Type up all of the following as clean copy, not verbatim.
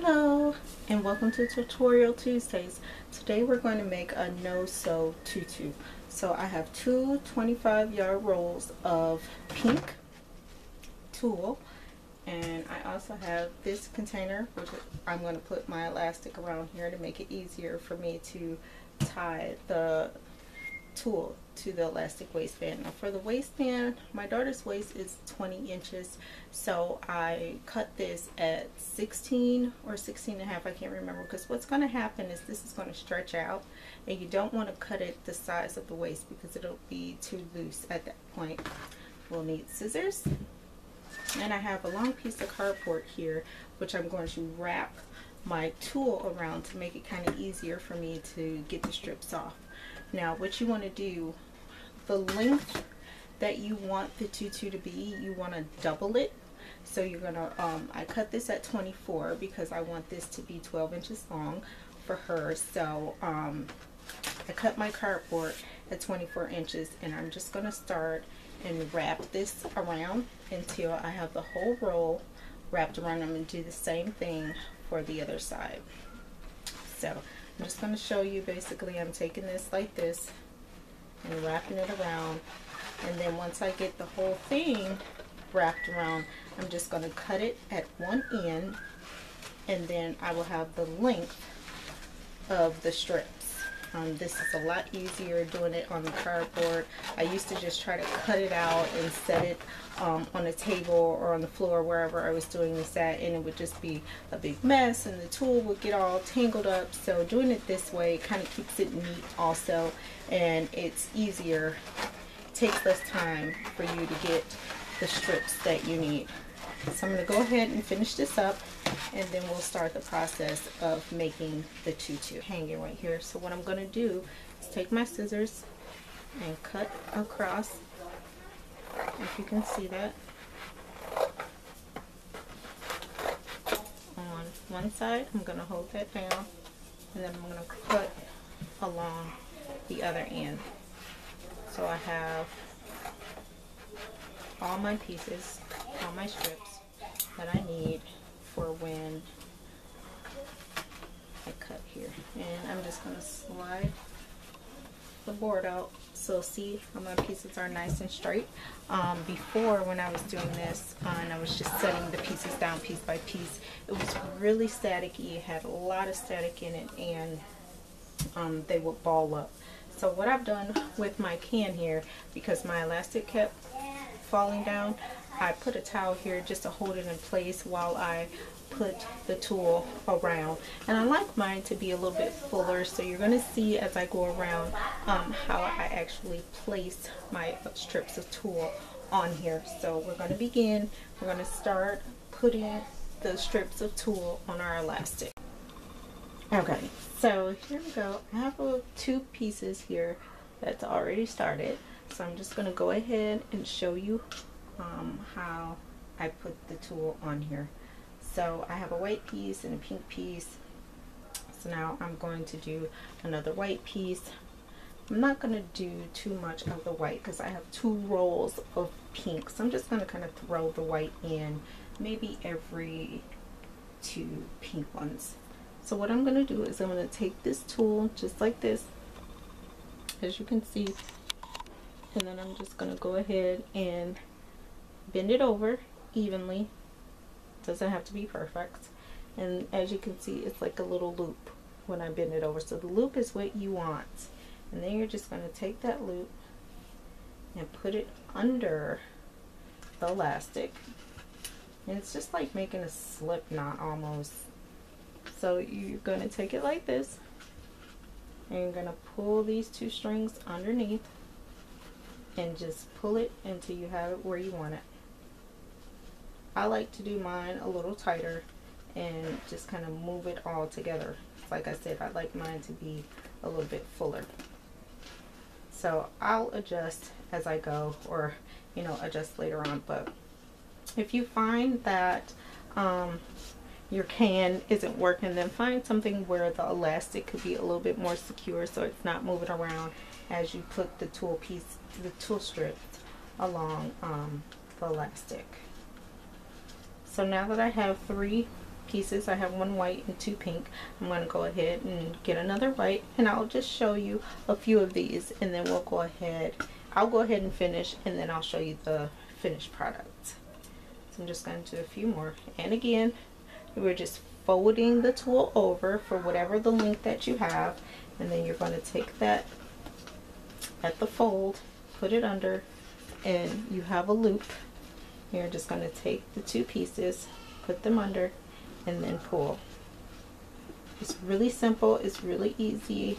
Hello and welcome to Tutorial Tuesdays. Today we're going to make a no sew tutu. So I have two 25-yard rolls of pink tulle, and I also have this container which I'm going to put my elastic around here to make it easier for me to tie the tulle to the elastic waistband. Now for the waistband, my daughter's waist is 20 inches, so I cut this at 16 or 16 and a half, I can't remember, because what's going to happen is this is going to stretch out and you don't want to cut it the size of the waist because it'll be too loose at that point. We'll need scissors, and I have a long piece of cardboard here which I'm going to wrap my tulle around to make it kind of easier for me to get the strips off. Now what you want to do, the length that you want the tutu to be, you want to double it. So you're gonna I cut this at 24 because I want this to be 12 inches long for her. So I cut my cardboard at 24 inches, and I'm just gonna start and wrap this around until I have the whole roll wrapped around. I'm gonna do the same thing for the other side. So I'm just going to show you. Basically I'm taking this like this and wrapping it around, and then once I get the whole thing wrapped around, I'm just going to cut it at one end, and then I will have the length of the strips. This is a lot easier doing it on the cardboard. I used to just try to cut it out and set it on a table or on the floor wherever I was doing this at, and it would just be a big mess and the tulle would get all tangled up. So doing it this way kind of keeps it neat also, and it's easier, takes less time for you to get the strips that you need. So I'm going to go ahead and finish this up, and then we'll start the process of making the tutu. Hanging right here. So what I'm going to do is take my scissors and cut across, if you can see that, on one side. I'm going to hold that down, and then I'm going to cut along the other end. So I have all my pieces, all my strips that I need for when I cut here. And I'm just going to slide the board out, so see how my pieces are nice and straight. Before, when I was doing this and I was just setting the pieces down piece by piece, it was really staticky. It had a lot of static in it, and they would ball up. So what I've done with my can here, because my elastic kept falling down, I put a towel here just to hold it in place while I put the tulle around. And I like mine to be a little bit fuller, so you're going to see as I go around how I actually place my strips of tulle on here. So we're going to begin. We're going to start putting the strips of tulle on our elastic. Okay, so here we go. I have two pieces here that's already started, so I'm just going to go ahead and show you how I put the tulle on here. So I have a white piece and a pink piece. So now I'm going to do another white piece. I'm not going to do too much of the white because I have two rolls of pink. So I'm just going to kind of throw the white in, maybe every two pink ones. So what I'm going to do is I'm going to take this tulle just like this, as you can see, and then I'm just going to go ahead and bend it over evenly. Doesn't have to be perfect, and as you can see, it's like a little loop when I bend it over. So the loop is what you want, and then you're just going to take that loop and put it under the elastic, and it's just like making a slip knot almost. So you're going to take it like this, and you're going to pull these two strings underneath and just pull it until you have it where you want it. I like to do mine a little tighter and just kind of move it all together. Like I said, I like mine to be a little bit fuller. So I'll adjust as I go, or adjust later on. But if you find that your can isn't working, then find something where the elastic could be a little bit more secure so it's not moving around as you put the tulle piece, the tulle strip along the elastic. So now that I have three pieces. I have one white and two pink. I'm going to go ahead and get another white, and I'll just show you a few of these, and then we'll go ahead. I'll go ahead and finish, and then I'll show you the finished product. So I'm just going to do a few more. And again, we're just folding the tulle over for whatever the length that you have, and then you're going to take that at the fold, put it under, and you have a loop. You're just going to take the two pieces, put them under, and then pull. It's really simple. It's really easy.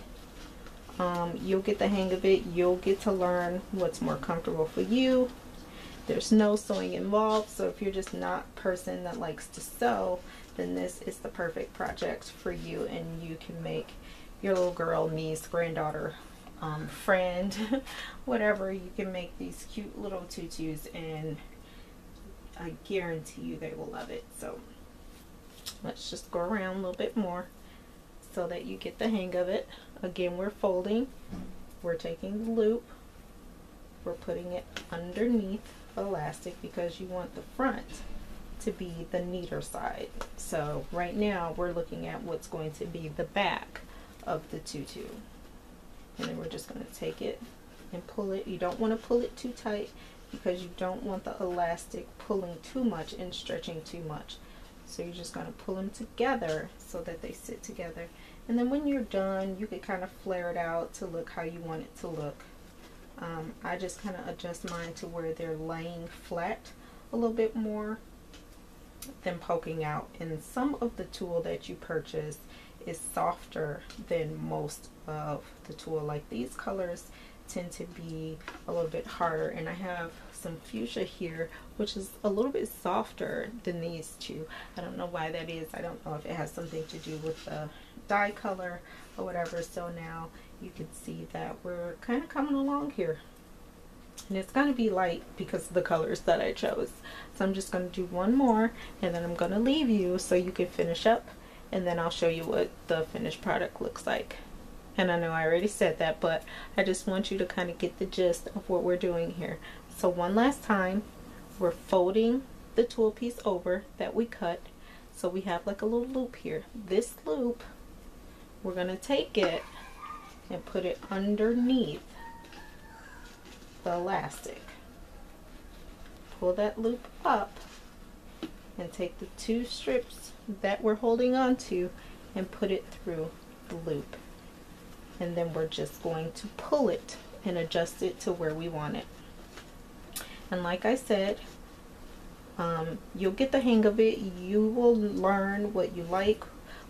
You'll get the hang of it. You'll get to learn what's more comfortable for you. There's no sewing involved, so if you're just not a person that likes to sew, then this is the perfect project for you, and you can make your little girl, niece, granddaughter, friend, whatever. You can make these cute little tutus, and I guarantee you they will love it. So let's just go around a little bit more so that you get the hang of it. Again, we're folding, we're taking the loop, we're putting it underneath the elastic because you want the front to be the neater side. So right now we're looking at what's going to be the back of the tutu, and then we're just going to take it and pull it. You don't want to pull it too tight because you don't want the elastic pulling too much and stretching too much. So you're just going to pull them together so that they sit together, and then when you're done, you can kind of flare it out to look how you want it to look. I just kind of adjust mine to where they're laying flat a little bit more than poking out. And some of the tulle that you purchase is softer than most of the tulle. Like these colors tend to be a little bit harder, and I have some fuchsia here which is a little bit softer than these two. I don't know why that is. I don't know if it has something to do with the dye color or whatever. So now you can see that we're kind of coming along here, and it's going to be light because of the colors that I chose. So I'm just going to do one more, and then I'm going to leave you so you can finish up, and then I'll show you what the finished product looks like. And I know I already said that, but I just want you to kind of get the gist of what we're doing here. So one last time, we're folding the tulle piece over that we cut. So we have like a little loop here. This loop, we're going to take it and put it underneath the elastic. Pull that loop up and take the two strips that we're holding on to and put it through the loop. And then we're just going to pull it and adjust it to where we want it. And like I said, you'll get the hang of it. You will learn what you like,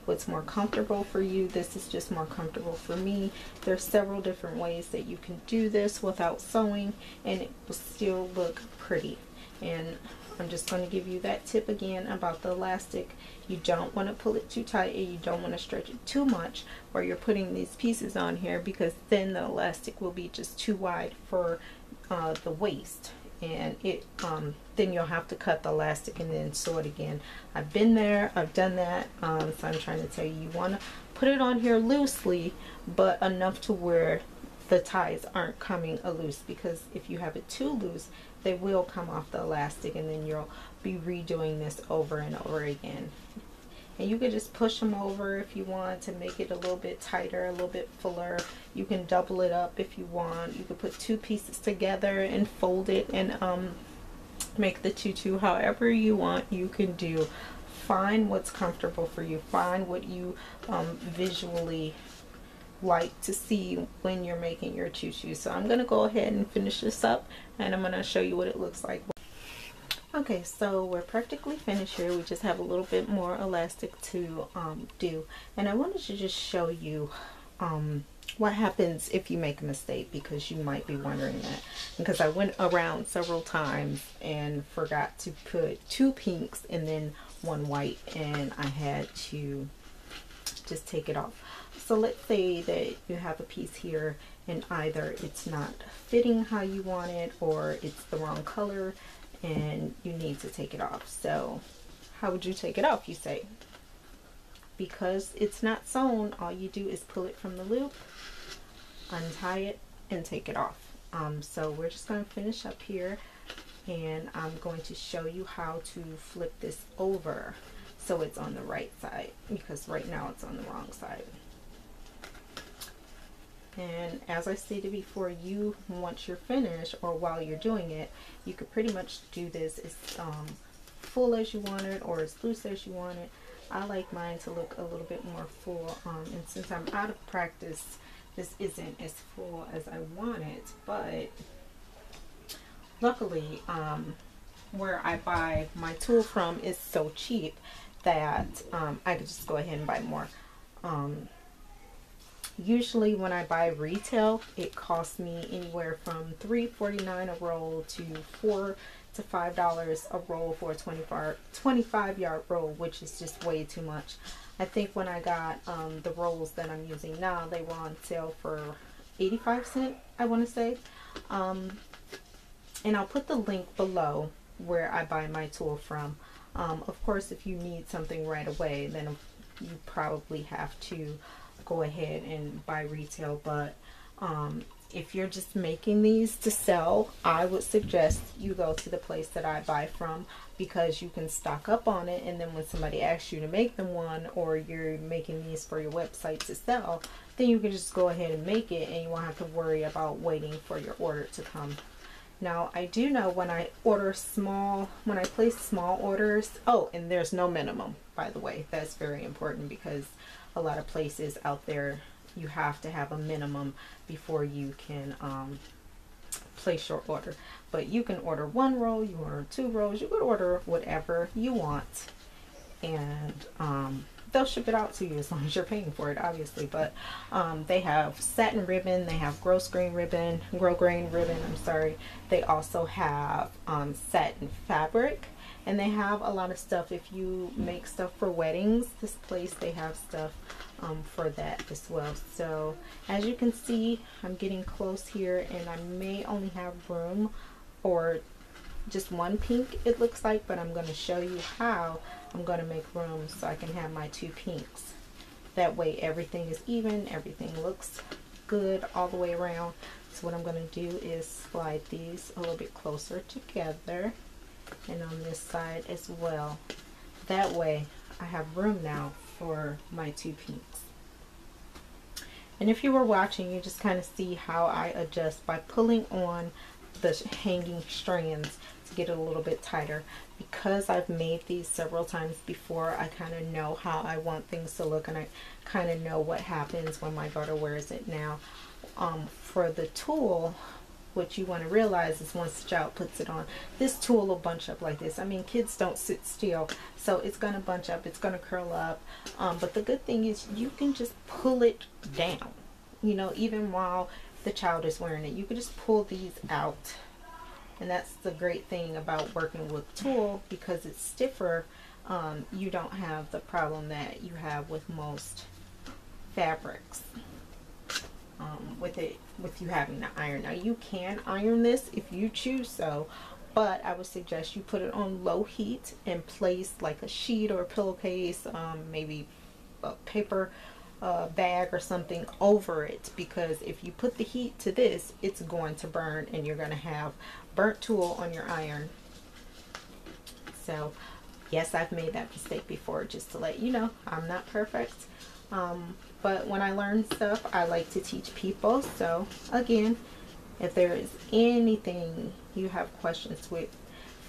what's more comfortable for you. This is just more comfortable for me. There's several different ways that you can do this without sewing, and it will still look pretty. And I'm just going to give you that tip again about the elastic. You don't want to pull it too tight, and you don't want to stretch it too much where you're putting these pieces on here, because then the elastic will be just too wide for the waist, and it then you'll have to cut the elastic and then sew it again. I've been there, I've done that. So I'm trying to tell you, you want to put it on here loosely, but enough to where the ties aren't coming loose, because if you have it too loose, they will come off the elastic, and then you'll be redoing this over and over again. And you can just push them over if you want to make it a little bit tighter, a little bit fuller. You can double it up if you want. You can put two pieces together and fold it and make the tutu however you want. You can do. Find what's comfortable for you. Find what you visually like to see when you're making your tutu. So I'm going to go ahead and finish this up, and I'm going to show you what it looks like. Okay, so we're practically finished here. We just have a little bit more elastic to do, and I wanted to just show you what happens if you make a mistake, because you might be wondering that, because I went around several times and forgot to put two pinks and then one white, and I had to just take it off. So let's say that you have a piece here and either it's not fitting how you want it, or it's the wrong color and you need to take it off. So how would you take it off, you say? Because it's not sewn, all you do is pull it from the loop, untie it, and take it off. So we're just going to finish up here, and I'm going to show you how to flip this over. so it's on the right side, because right now it's on the wrong side. And as I stated before, you, once you're finished or while you're doing it, you could pretty much do this as full as you want it or as loose as you want it. I like mine to look a little bit more full, and since I'm out of practice, this isn't as full as I want it. But luckily, where I buy my tulle from is so cheap that I could just go ahead and buy more. Usually when I buy retail, it costs me anywhere from $3.49 a roll to $4 to $5 a roll for a 25-yard roll, which is just way too much. I think when I got the rolls that I'm using now, they were on sale for 85 cents, I want to say. And I'll put the link below where I buy my tulle from. Of course, if you need something right away, then you probably have to go ahead and buy retail. But if you're just making these to sell, I would suggest you go to the place that I buy from, because you can stock up on it, and then when somebody asks you to make them one, or you're making these for your website to sell, then you can just go ahead and make it, and you won't have to worry about waiting for your order to come. Now, I do know when I order small, when I place small orders, oh, and there's no minimum, by the way. That's very important, because a lot of places out there, you have to have a minimum before you can place your order. But you can order 1 roll, you order 2 rolls, you could order whatever you want, and they'll ship it out to you as long as you're paying for it, obviously. But they have satin ribbon, they have grosgrain ribbon, I'm sorry. They also have satin fabric, and they have a lot of stuff. If you make stuff for weddings, this place, they have stuff for that as well. So as you can see, I'm getting close here, and I may only have room or just one pink, it looks like, but I'm going to show you how I'm going to make room so I can have my 2 pinks. That way everything is even, everything looks good all the way around. So what I'm going to do is slide these a little bit closer together, and on this side as well. That way I have room now for my 2 pinks. And if you were watching, you just kind of see how I adjust by pulling on the hanging strands to get it a little bit tighter. Because I've made these several times before, I kind of know how I want things to look, and I kind of know what happens when my daughter wears it now. For the tulle, what you want to realize is once the child puts it on, this tulle will bunch up like this. I mean, kids don't sit still, so it's going to bunch up, it's going to curl up. But the good thing is you can just pull it down, you know, even while the child is wearing it. You can just pull these out. And that's the great thing about working with tulle, because it's stiffer. You don't have the problem that you have with most fabrics. With you having to iron. Now you can iron this if you choose so, but I would suggest you put it on low heat and place like a sheet or a pillowcase, maybe a paper bag or something over it, because if you put the heat to this, it's going to burn, and you're going to have burnt tulle on your iron. So yes, I've made that mistake before, just to let you know. I'm not perfect. But when I learn stuff, I like to teach people. So again, if there is anything you have questions with,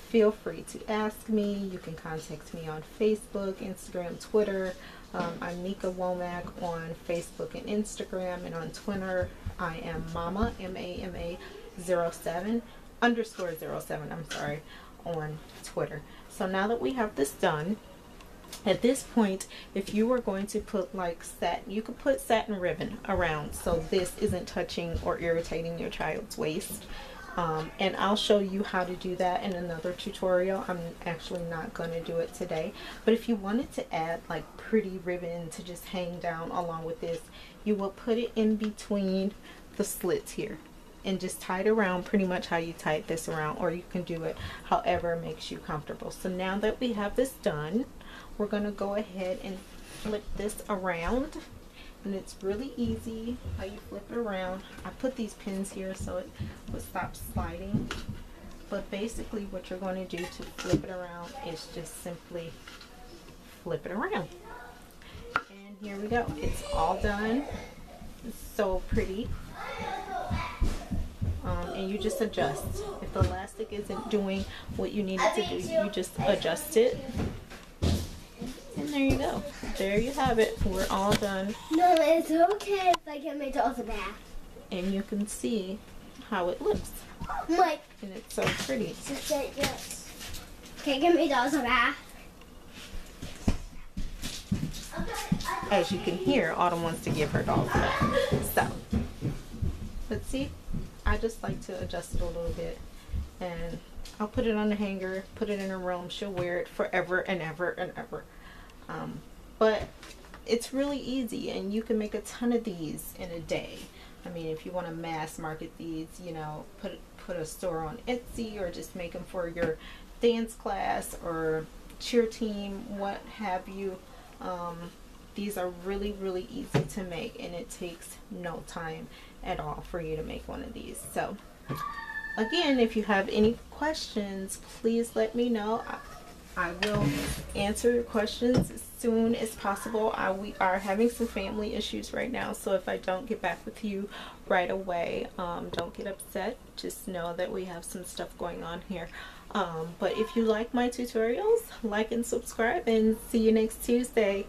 feel free to ask me. You can contact me on Facebook, Instagram, Twitter. I'm Mika Womack on Facebook and Instagram, and on Twitter I am Mama, M-A-M-A 07 _ 07, I'm sorry, on Twitter. So now that we have this done, at this point, if you were going to put like satin, you could put satin ribbon around so this isn't touching or irritating your child's waist. And I'll show you how to do that in another tutorial. I'm actually not going to do it today. But if you wanted to add like pretty ribbon to just hang down along with this, you will put it in between the slits here and just tie it around pretty much how you tied this around, or you can do it however makes you comfortable. So now that we have this done, we're going to go ahead and flip this around. And it's really easy how you flip it around. I put these pins here so it would stop sliding. But basically what you're going to do to flip it around is just simply flip it around. And here we go. It's all done. It's so pretty. And you just adjust. If the elastic isn't doing what you need it to do, you just adjust it. And there you go. There you have it. We're all done. No, it's okay if I get my dolls a bath. And you can see how it looks. Mike. And it's so pretty. Just like this. Can I get my dolls a bath? As you can hear, Autumn wants to give her dolls a bath. So, let's see. I just like to adjust it a little bit. And I'll put it on the hanger, put it in her room. She'll wear it forever and ever and ever. But it's really easy, and you can make a ton of these in a day. I mean, if you want to mass market these, you know, put a store on Etsy, or just make them for your dance class or cheer team, what have you. These are really, really easy to make, and it takes no time at all for you to make one of these. So again, if you have any questions, please let me know. I will answer your questions as soon as possible. We are having some family issues right now, so if I don't get back with you right away, don't get upset. Just know that we have some stuff going on here. But if you like my tutorials, like and subscribe, and see you next Tuesday.